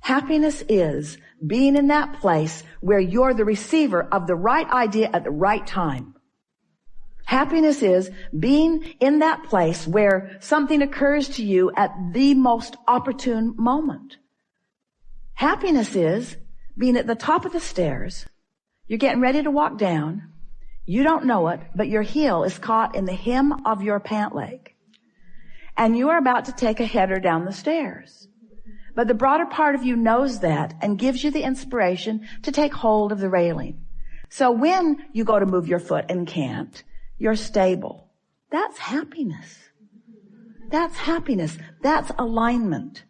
Happiness is being in that place where you're the receiver of the right idea at the right time. Happiness is being in that place where something occurs to you at the most opportune moment. Happiness is being at the top of the stairs. You're getting ready to walk down. You don't know it, but your heel is caught in the hem of your pant leg. And you are about to take a header down the stairs. But the broader part of you knows that and gives you the inspiration to take hold of the railing. So when you go to move your foot and can't, you're stable. That's happiness. That's happiness. That's alignment.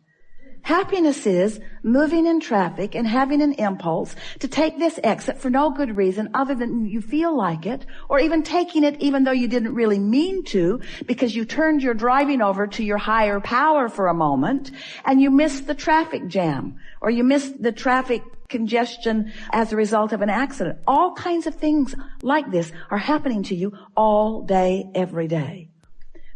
Happiness is moving in traffic and having an impulse to take this exit for no good reason other than you feel like it, or even taking it even though you didn't really mean to, because you turned your driving over to your higher power for a moment and you missed the traffic jam, or you missed the traffic congestion as a result of an accident. All kinds of things like this are happening to you all day, every day.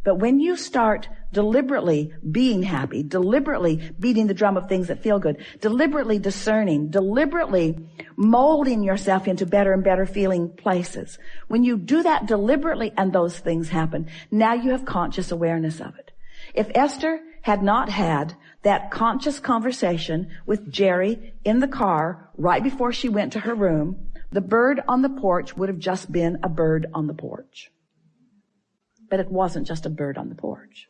But when you start deliberately being happy, deliberately beating the drum of things that feel good, deliberately discerning, deliberately molding yourself into better and better feeling places, when you do that deliberately and those things happen, now you have conscious awareness of it. If Esther had not had that conscious conversation with Jerry in the car right before she went to her room, the bird on the porch would have just been a bird on the porch. But it wasn't just a bird on the porch.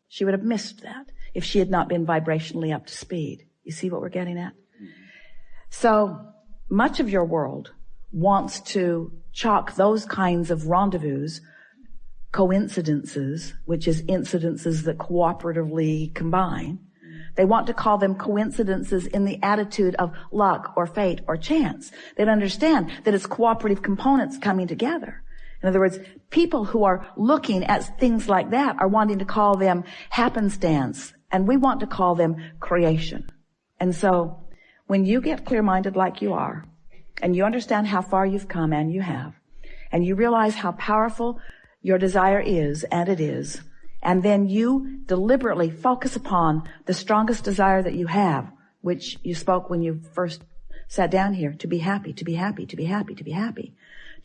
She would have missed that if she had not been vibrationally up to speed. You see what we're getting at? So much of your world wants to chalk those kinds of rendezvous, coincidences, which is incidences that cooperatively combine. They want to call them coincidences in the attitude of luck or fate or chance. They don't understand that it's cooperative components coming together. In other words, people who are looking at things like that are wanting to call them happenstance, and we want to call them creation. And so when you get clear-minded like you are, and you understand how far you've come, and you have, and you realize how powerful your desire is, and it is, and then you deliberately focus upon the strongest desire that you have, which you spoke when you first sat down here, to be happy, to be happy, to be happy, to be happy.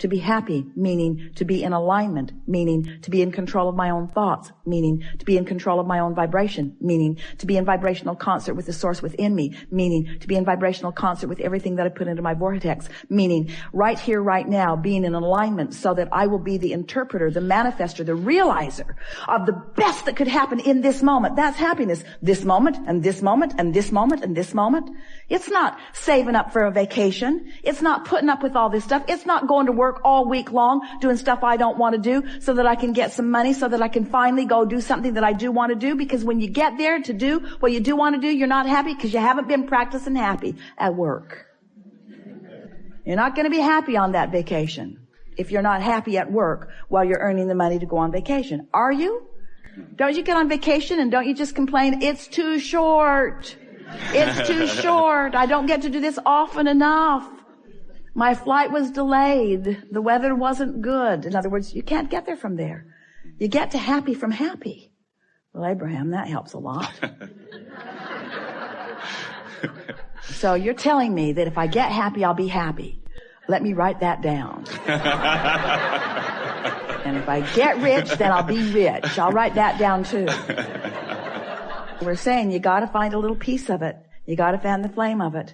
To be happy, meaning to be in alignment, meaning to be in control of my own thoughts, meaning to be in control of my own vibration, meaning to be in vibrational concert with the source within me, meaning to be in vibrational concert with everything that I put into my vortex, meaning right here, right now, being in alignment so that I will be the interpreter, the manifester, the realizer of the best that could happen in this moment. That's happiness. This moment, and this moment, and this moment, and this moment. It's not saving up for a vacation. It's not putting up with all this stuff. It's not going to work all week long doing stuff I don't want to do so that I can get some money, so that I can finally go do something that I do want to do. Because when you get there to do what you do want to do, you're not happy because you haven't been practicing happy at work. You're not going to be happy on that vacation if you're not happy at work while you're earning the money to go on vacation. Are you? Don't you get on vacation and don't you just complain, it's too short. It's too short. I don't get to do this often enough. My flight was delayed. The weather wasn't good. In other words, you can't get there from there. You get to happy from happy. Well, Abraham, that helps a lot. So you're telling me that if I get happy, I'll be happy. Let me write that down. And if I get rich, then I'll be rich. I'll write that down too. We're saying you gotta find a little piece of it. You gotta fan the flame of it.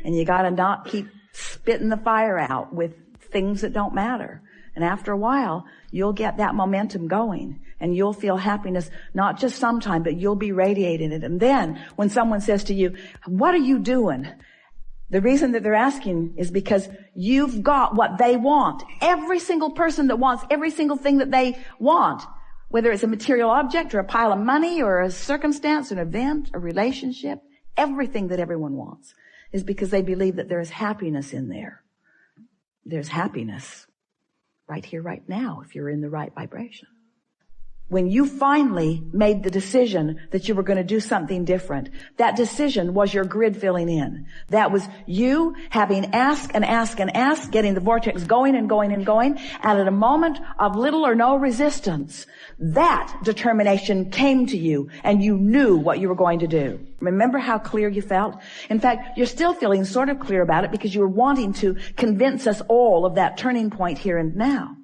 And you gotta not keep spitting the fire out with things that don't matter. And after a while, you'll get that momentum going. And you'll feel happiness, not just sometime, but you'll be radiating it. And then when someone says to you, what are you doing? The reason that they're asking is because you've got what they want. Every single person that wants every single thing that they want, whether it's a material object or a pile of money or a circumstance, an event, a relationship, everything that everyone wants is because they believe that there is happiness in there. There's happiness right here, right now, if you're in the right vibration. when you finally made the decision that you were going to do something different, that decision was your grid filling in. That was you having asked and asked and asked, getting the vortex going and going and going, and at a moment of little or no resistance, that determination came to you and you knew what you were going to do. Remember how clear you felt? In fact, you're still feeling sort of clear about it because you were wanting to convince us all of that turning point here and now.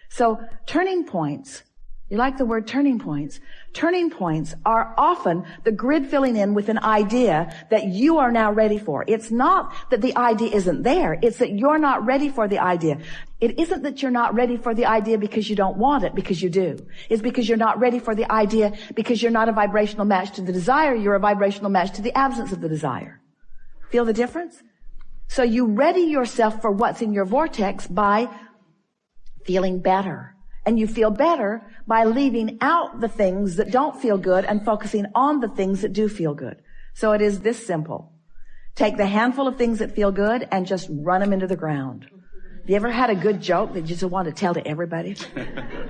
So turning points, you like the word turning points? Turning points are often the grid filling in with an idea that you are now ready for. It's not that the idea isn't there. It's that you're not ready for the idea. It isn't that you're not ready for the idea because you don't want it, because you do. It's because you're not ready for the idea because you're not a vibrational match to the desire. You're a vibrational match to the absence of the desire. Feel the difference? So you ready yourself for what's in your vortex by feeling better. And you feel better by leaving out the things that don't feel good and focusing on the things that do feel good. So it is this simple. Take the handful of things that feel good and just run them into the ground. Have you ever had a good joke that you just want to tell to everybody?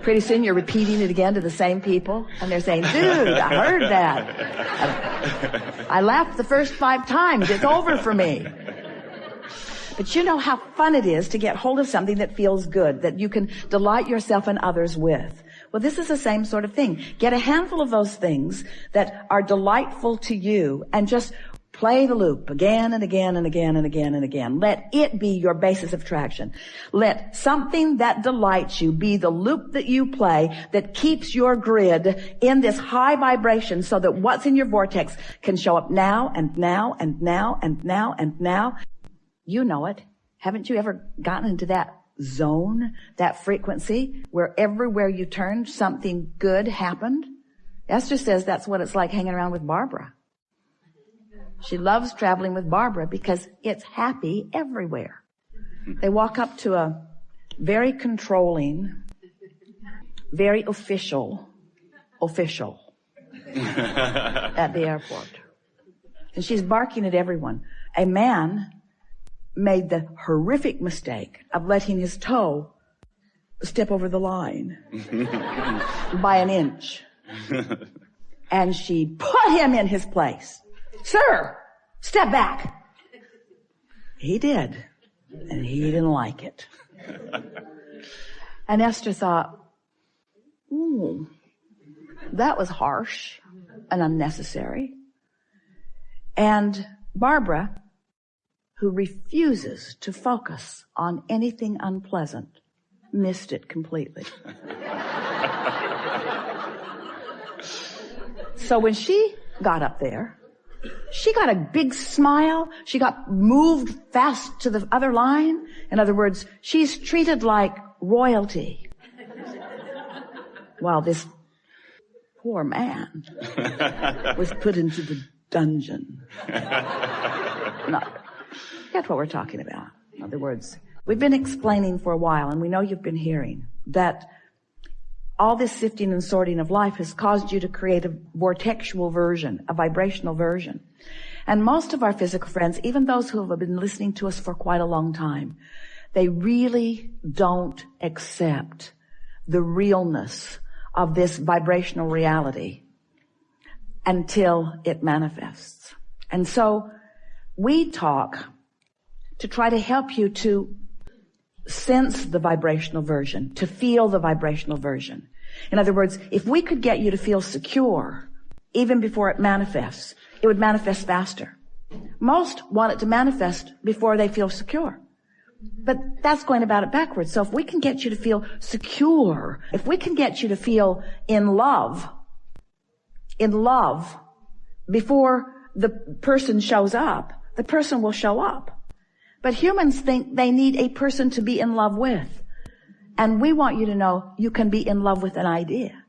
Pretty soon you're repeating it again to the same people, and they're saying, dude, I heard that. I laughed the first 5 times. It's over for me. But you know how fun it is to get hold of something that feels good, that you can delight yourself and others with. Well, this is the same sort of thing. Get a handful of those things that are delightful to you and just play the loop again and again and again and again and again. Let it be your basis of traction. Let something that delights you be the loop that you play that keeps your grid in this high vibration so that what's in your vortex can show up now and now and now and now and now. You know it. Haven't you ever gotten into that zone, that frequency, where everywhere you turned, something good happened? Esther says that's what it's like hanging around with Barbara. She loves traveling with Barbara because it's happy everywhere. They walk up to a very controlling, very official at the airport. And she's barking at everyone. A man made the horrific mistake of letting his toe step over the line by an inch. And she put him in his place. Sir, step back. He did. And he didn't like it. And Esther thought, ooh, that was harsh and unnecessary. And Barbara, who refuses to focus on anything unpleasant, missed it completely. So when she got up there, she got a big smile. She got moved fast to the other line. In other words, she's treated like royalty. While this poor man was put into the dungeon. That's what we're talking about. In other words, we've been explaining for a while, and we know you've been hearing, that all this sifting and sorting of life has caused you to create a vortexual version, a vibrational version. And most of our physical friends, even those who have been listening to us for quite a long time, they really don't accept the realness of this vibrational reality until it manifests. And so we talk to try to help you to sense the vibrational version, to feel the vibrational version. In other words, if we could get you to feel secure even before it manifests, it would manifest faster. Most want it to manifest before they feel secure. But that's going about it backwards. So if we can get you to feel secure, if we can get you to feel in love before the person shows up, the person will show up. But humans think they need a person to be in love with. And we want you to know you can be in love with an idea.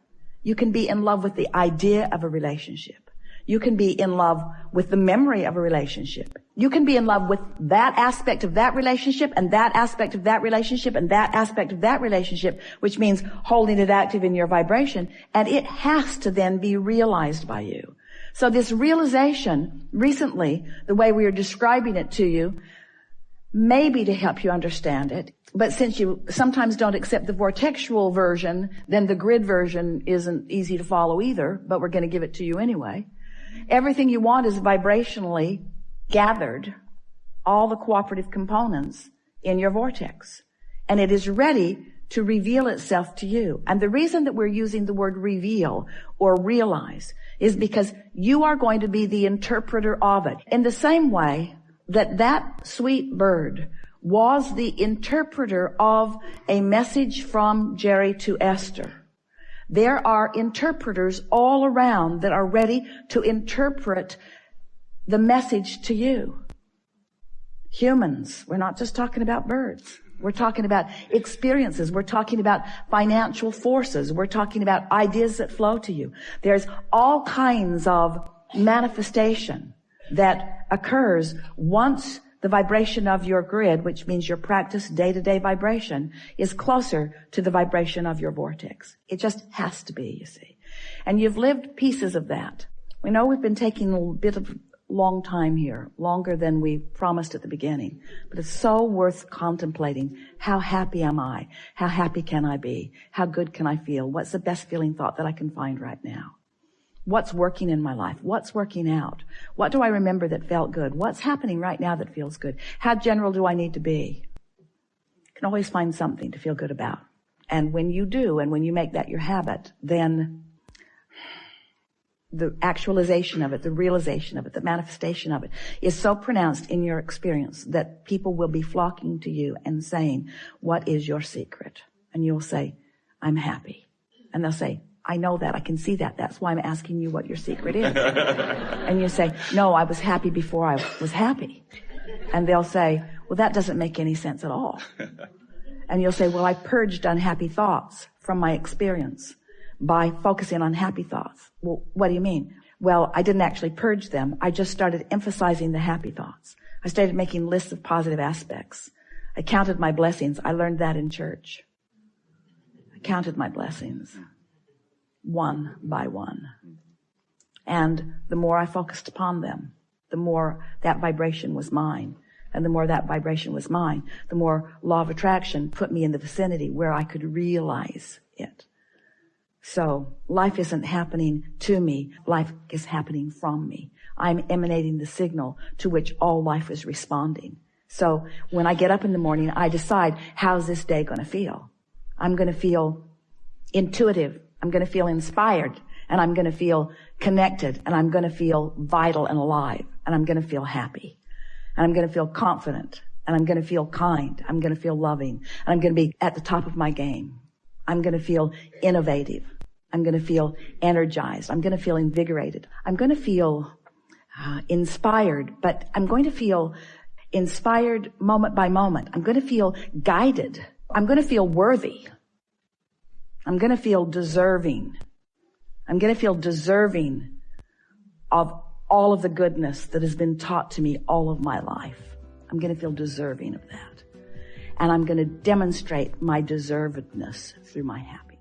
You can be in love with the idea of a relationship. You can be in love with the memory of a relationship. You can be in love with that aspect of that relationship and that aspect of that relationship and that aspect of that relationship, which means holding it active in your vibration. And it has to then be realized by you. So this realization, recently, the way we are describing it to you, maybe to help you understand it. But since you sometimes don't accept the vortexual version, then the grid version isn't easy to follow either, but we're going to give it to you anyway. Everything you want is vibrationally gathered, all the cooperative components in your vortex. And it is ready to reveal itself to you. And the reason that we're using the word reveal or realize is because you are going to be the interpreter of it. In the same way that that sweet bird was the interpreter of a message from Jerry to Esther. There are interpreters all around that are ready to interpret the message to you. Humans. We're not just talking about birds. We're talking about experiences. We're talking about financial forces. We're talking about ideas that flow to you. There's all kinds of manifestation that occurs once the vibration of your grid, which means your practice day-to-day vibration, is closer to the vibration of your vortex. It just has to be, you see. And you've lived pieces of that. We know we've been taking a bit of long time here, longer than we promised at the beginning. But it's so worth contemplating. How happy am I? How happy can I be? How good can I feel? What's the best feeling thought that I can find right now? What's working in my life? What's working out? What do I remember that felt good? What's happening right now that feels good? How general do I need to be? You can always find something to feel good about. And when you do, and when you make that your habit, then the actualization of it, the realization of it, the manifestation of it is so pronounced in your experience that people will be flocking to you and saying, what is your secret? And you'll say, I'm happy. And they'll say, I know that. I can see that. That's why I'm asking you what your secret is. And you say, no, I was happy before I was happy. And they'll say, well, that doesn't make any sense at all. And you'll say, well, I purged unhappy thoughts from my experience by focusing on happy thoughts. Well, what do you mean? Well, I didn't actually purge them. I just started emphasizing the happy thoughts. I started making lists of positive aspects. I counted my blessings. I learned that in church. I counted my blessings. One by one. And the more I focused upon them, the more that vibration was mine. And the more that vibration was mine, the more law of attraction put me in the vicinity where I could realize it. So life isn't happening to me. Life is happening from me. I'm emanating the signal to which all life is responding. So when I get up in the morning, I decide, how's this day going to feel? I'm going to feel intuitive. I'm going to feel inspired, and I'm going to feel connected, and I'm going to feel vital and alive, and I'm going to feel happy, and I'm going to feel confident, and I'm going to feel kind. I'm going to feel loving, and I'm going to be at the top of my game. I'm going to feel innovative. I'm going to feel energized. I'm going to feel invigorated. I'm going to feel inspired, but I'm going to feel inspired moment by moment. I'm going to feel guided. I'm going to feel worthy. I'm going to feel deserving. I'm going to feel deserving of all of the goodness that has been taught to me all of my life. I'm going to feel deserving of that. And I'm going to demonstrate my deservedness through my happiness.